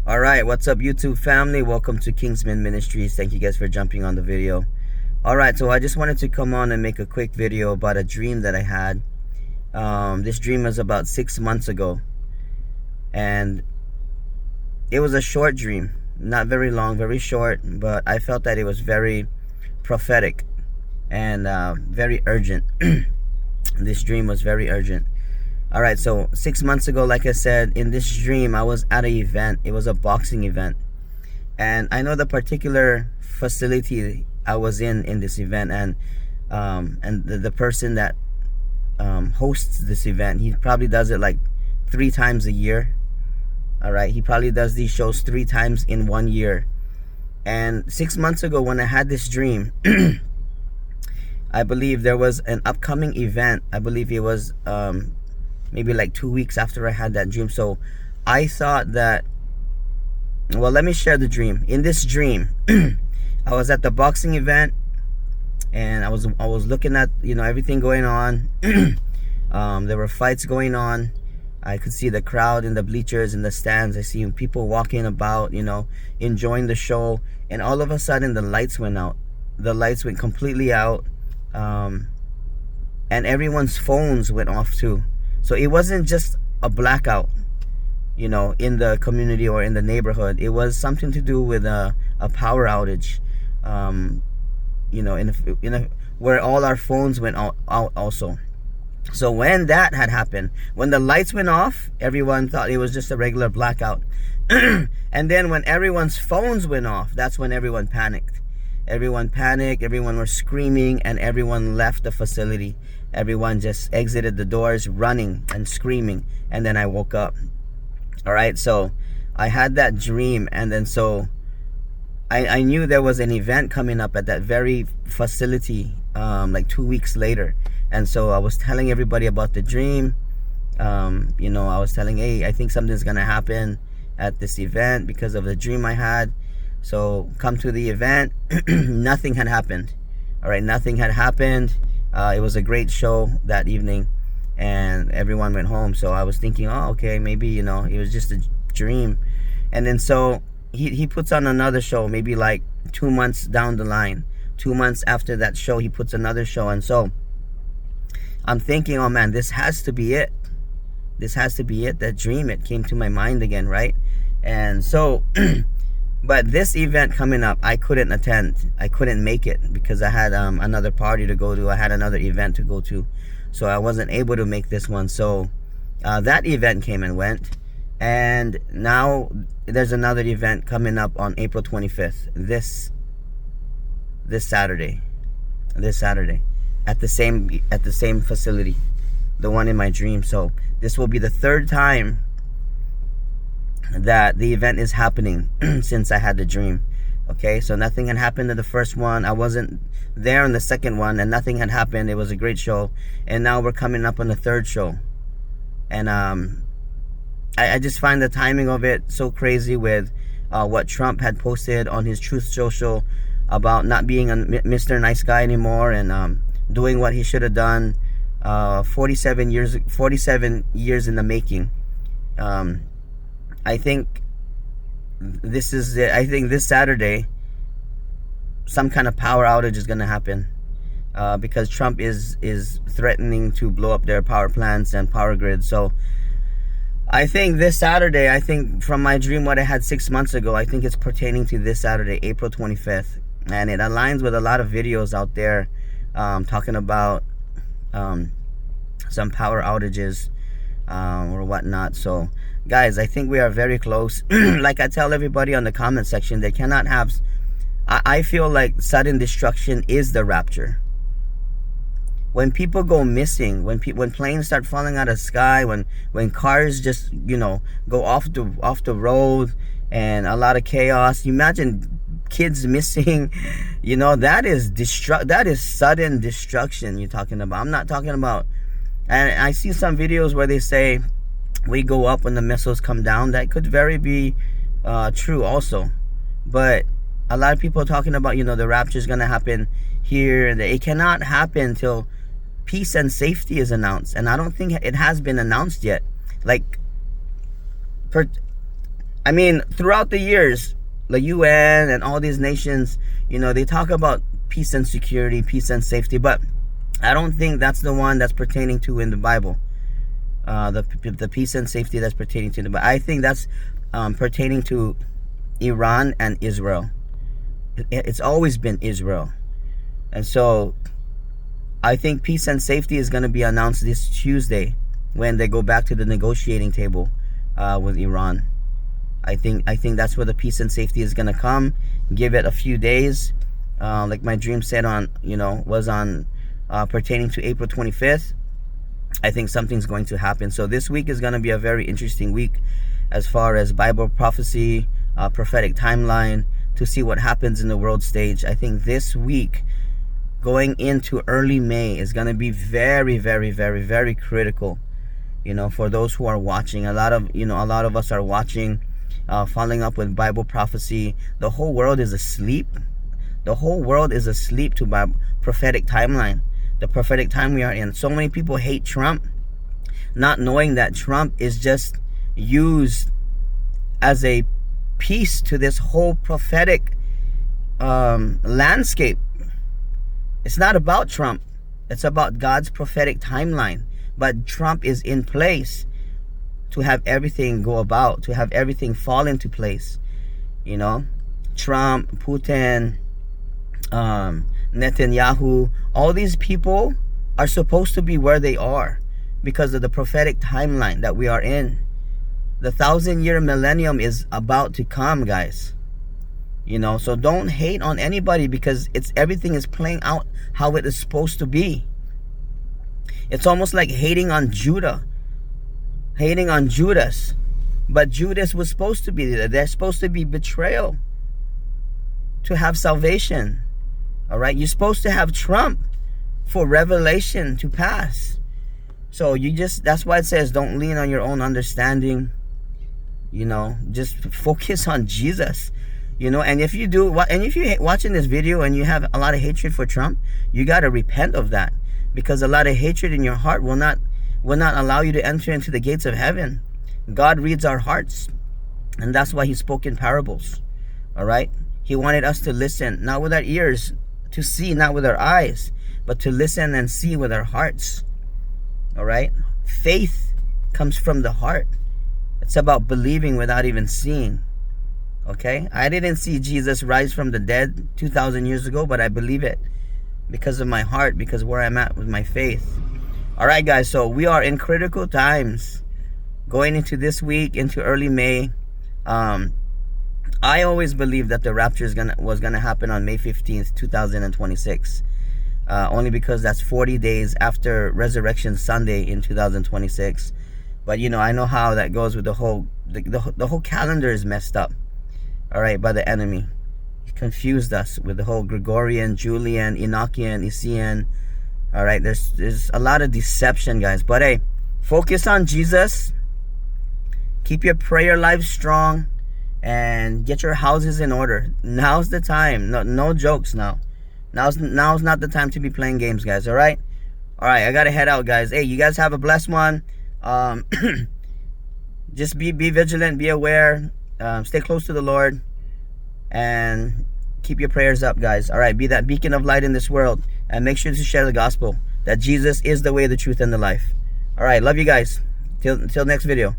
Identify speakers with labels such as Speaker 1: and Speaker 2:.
Speaker 1: All right, what's up, YouTube family? Welcome to Kingsman Ministries. Thank you guys for jumping on the video. All right, so I just wanted to come on and make a quick video about a dream that I had. This dream was about 6 months ago, and it was a short dream, not very long, very short, but I felt that it was very prophetic and very urgent. This dream was very urgent. All right, so 6 months ago, like I said, in this dream, I was at an event. It was a boxing event. And I know the particular facility I was in this event. And the person that hosts this event, he probably does it like 3 times a year. All right, he probably does these shows 3 times in 1 year. And 6 months ago, when I had this dream, I believe there was an upcoming event. I believe it was maybe like 2 weeks after I had that dream. So I thought that, well, let me share the dream. In this dream, I was at the boxing event, and I was looking at, everything going on. There were fights going on. I could see the crowd in the bleachers, in the stands. I see people walking about, enjoying the show. And all of a sudden, the lights went out. The lights went completely out. And everyone's phones went off too. So it wasn't just a blackout, in the community or in the neighborhood. It was something to do with a power outage, where all our phones went out also. So when that had happened, when the lights went off, everyone thought it was just a regular blackout. And then when everyone's phones went off, that's when everyone panicked. Everyone was screaming, and everyone left the facility. Everyone just exited the doors running and screaming. And then I woke up. All right, so I had that dream, and then so I knew there was an event coming up at that very facility like 2 weeks later. And so I was telling everybody about the dream. I was telling, hey, I think something's gonna happen at this event because of the dream I had. So come to the event. Nothing had happened. All right, nothing had happened. It was a great show that evening, and everyone went home. So I was thinking, oh, okay, maybe, it was just a dream. And then so he puts on another show, maybe like 2 months down the line. 2 months after that show, he puts another show. And so I'm thinking, oh man, this has to be it. This has to be it. That dream, it came to my mind again, right? And so but this event coming up, I couldn't attend. I couldn't make it because I had another party to go to. I had another event to go to. So I wasn't able to make this one. So that event came and went. And now there's another event coming up on April 25th. This Saturday. This Saturday. At the same facility. The one in my dream. So this will be the 3rd time that the event is happening since I had the dream. Okay, so nothing had happened in the first one. I wasn't there in the second one, and nothing had happened. It was a great show, and now we're coming up on the 3rd show. And I just find the timing of it so crazy with what Trump had posted on his Truth Social about not being a Mr. Nice Guy anymore, and doing what he should have done. 47 years in the making. I think this is it. I think this Saturday some kind of power outage is going to happen because Trump is threatening to blow up their power plants and power grids. So I think this Saturday, I think from my dream what I had 6 months ago, I think it's pertaining to this Saturday, April 25th. And it aligns with a lot of videos out there talking about some power outages or whatnot. So guys, I think we are very close. Like I tell everybody on the comment section, they cannot have, I feel like sudden destruction is the rapture. When people go missing, when planes start falling out of the sky, when cars just go off the road, and a lot of chaos. You imagine kids missing, that is sudden destruction you're talking about. I'm not talking about, and I see some videos where they say we go up when the missiles come down. That could very be true also, but a lot of people are talking about the rapture is going to happen here, and it cannot happen till peace and safety is announced, and I don't think it has been announced yet. Like I mean, throughout the years, the UN and all these nations, you know, they talk about peace and security, peace and safety, but I don't think that's the one that's pertaining to in the Bible. The peace and safety that's pertaining to the Bible. I think that's pertaining to Iran and Israel. It's always been Israel. And so I think peace and safety is going to be announced this Tuesday when they go back to the negotiating table with Iran. I think that's where the peace and safety is going to come. Give it a few days. Like my dream said on, you know, was on pertaining to April 25th. I think something's going to happen. So this week is going to be a very interesting week as far as Bible prophecy, prophetic timeline, to see what happens in the world stage. I think this week going into early May is going to be very, very, very, very critical, you know, for those who are watching. A lot of us are watching, following up with Bible prophecy. The whole world is asleep. The whole world is asleep to Bible prophetic timeline, the prophetic time we are in. So many people hate Trump, not knowing that Trump is just used as a piece to this whole prophetic landscape. It's not about Trump. It's about God's prophetic timeline. But Trump is in place to have everything go about, to have everything fall into place. You know, Trump, Putin, Netanyahu, all these people are supposed to be where they are because of the prophetic timeline that we are in. The 1,000-year millennium is about to come, guys. You know, so don't hate on anybody because everything is playing out how it is supposed to be. It's almost like hating on Judah, hating on Judas. But Judas was supposed to be there. There's supposed to be betrayal to have salvation. All right, you're supposed to have Trump for revelation to pass. So that's why it says don't lean on your own understanding. You know, just focus on Jesus. You know, and if you do, and if you're watching this video and you have a lot of hatred for Trump, you got to repent of that, because a lot of hatred in your heart will not allow you to enter into the gates of heaven. God reads our hearts, and that's why he spoke in parables. All right, he wanted us to listen, not with our ears, to see, not with our eyes, but to listen and see with our hearts. All right, faith comes from the heart. It's about believing without even seeing. Okay, I didn't see Jesus rise from the dead 2,000 years ago, but I believe it because of my heart, because where I'm at with my faith. All right, guys, so we are in critical times going into this week, into early May. I always believed that the rapture was gonna happen on May 15th, 2026. Only because that's 40 days after Resurrection Sunday in 2026. But you know, I know how that goes with the whole calendar is messed up. All right, by the enemy. He confused us with the whole Gregorian, Julian, Enochian, Essene. All right, there's a lot of deception, guys. But hey, focus on Jesus. Keep your prayer life strong, and get your houses in order. Now's the time. No jokes now. Now's not the time to be playing games, guys. All right, I gotta head out, guys. Hey, you guys have a blessed one. Just be vigilant, be aware. Stay close to the Lord, and keep your prayers up, guys. All right, be that beacon of light in this world, and make sure to share the gospel that Jesus is the way, the truth, and the life. All right, love you guys. Till next video.